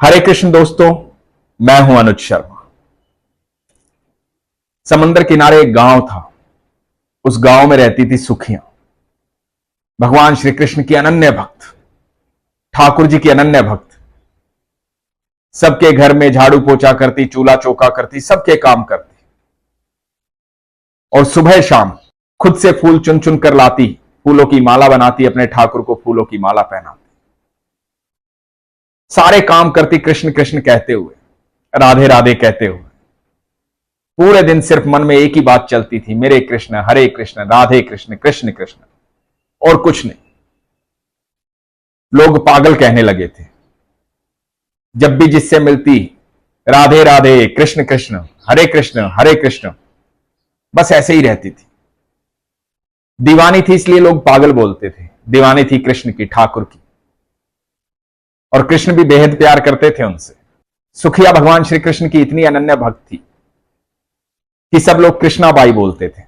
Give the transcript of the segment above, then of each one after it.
हरे कृष्ण दोस्तों, मैं हूं अनुज शर्मा। समंदर किनारे एक गांव था। उस गांव में रहती थी सुखियां, भगवान श्री कृष्ण की अनन्य भक्त, ठाकुर जी की अनन्य भक्त। सबके घर में झाड़ू पोछा करती, चूल्हा चौका करती, सबके काम करती और सुबह शाम खुद से फूल चुन चुन कर लाती, फूलों की माला बनाती, अपने ठाकुर को फूलों की माला पहनाती। सारे काम करती कृष्ण कृष्ण कहते हुए, राधे राधे कहते हुए। पूरे दिन सिर्फ मन में एक ही बात चलती थी, मेरे कृष्ण, हरे कृष्ण, राधे कृष्ण, कृष्ण कृष्ण, और कुछ नहीं। लोग पागल कहने लगे थे। जब भी जिससे मिलती, राधे राधे, कृष्ण कृष्ण, हरे कृष्ण, हरे कृष्ण, बस ऐसे ही रहती थी। दीवानी थी इसलिए लोग पागल बोलते थे। दीवानी थी कृष्ण की, ठाकुर की, और कृष्ण भी बेहद प्यार करते थे उनसे। सुखिया भगवान श्री कृष्ण की इतनी अनन्य भक्त थी कि सब लोग कृष्णाबाई बोलते थे।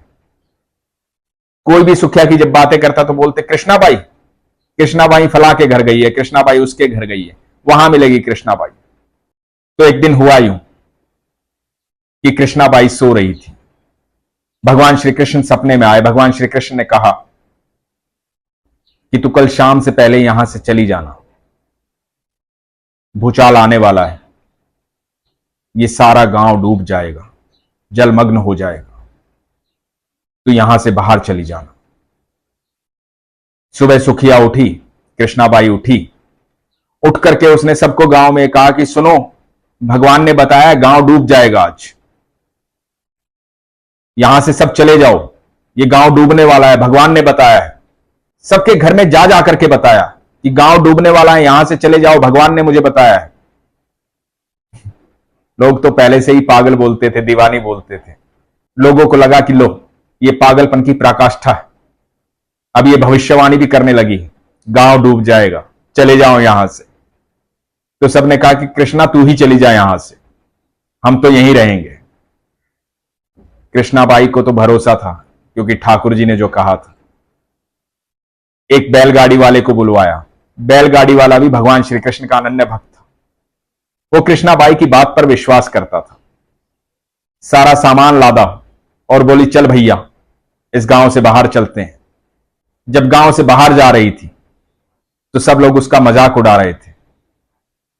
कोई भी सुखिया की जब बातें करता तो बोलते कृष्णाबाई, कृष्णाबाई फला के घर गई है, कृष्णाबाई उसके घर गई है, वहां मिलेगी कृष्णाबाई। तो एक दिन हुआ यूं कि कृष्णाबाई सो रही थी। भगवान श्री कृष्ण सपने में आए। भगवान श्री कृष्ण ने कहा कि तू कल शाम से पहले यहां से चली जाना, भूचाल आने वाला है, ये सारा गांव डूब जाएगा, जलमग्न हो जाएगा, तो यहां से बाहर चली जाना। सुबह सुखिया उठी, कृष्णाबाई उठी। उठ करके उसने सबको गांव में कहा कि सुनो, भगवान ने बताया गांव डूब जाएगा आज, यहां से सब चले जाओ, ये गांव डूबने वाला है, भगवान ने बताया है। सबके घर में जा जाकर के बताया कि गांव डूबने वाला है, यहां से चले जाओ, भगवान ने मुझे बताया है। लोग तो पहले से ही पागल बोलते थे, दीवानी बोलते थे। लोगों को लगा कि लो, ये पागलपन की पराकाष्ठा है, अब ये भविष्यवाणी भी करने लगी, गांव डूब जाएगा, चले जाओ यहां से। तो सबने कहा कि कृष्णा तू ही चली जा यहां से, हम तो यहीं रहेंगे। कृष्णाबाई को तो भरोसा था, क्योंकि ठाकुर जी ने जो कहा था। एक बैलगाड़ी वाले को बुलवाया। बैलगाड़ी वाला भी भगवान श्री कृष्ण का अनन्य भक्त था। वो कृष्णाबाई की बात पर विश्वास करता था। सारा सामान लादा और बोली चल भैया, इस गांव से बाहर चलते हैं। जब गांव से बाहर जा रही थी तो सब लोग उसका मजाक उड़ा रहे थे।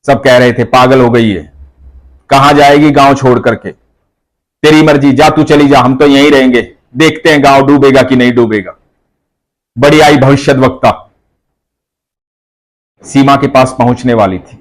सब कह रहे थे पागल हो गई है, कहां जाएगी गांव छोड़ करके, तेरी मर्जी, जा तू चली जा, हम तो यहीं रहेंगे, देखते हैं गांव डूबेगा कि नहीं डूबेगा। बड़ी आई भविष्यद्वक्ता सीमा के पास पहुंचने वाली थी।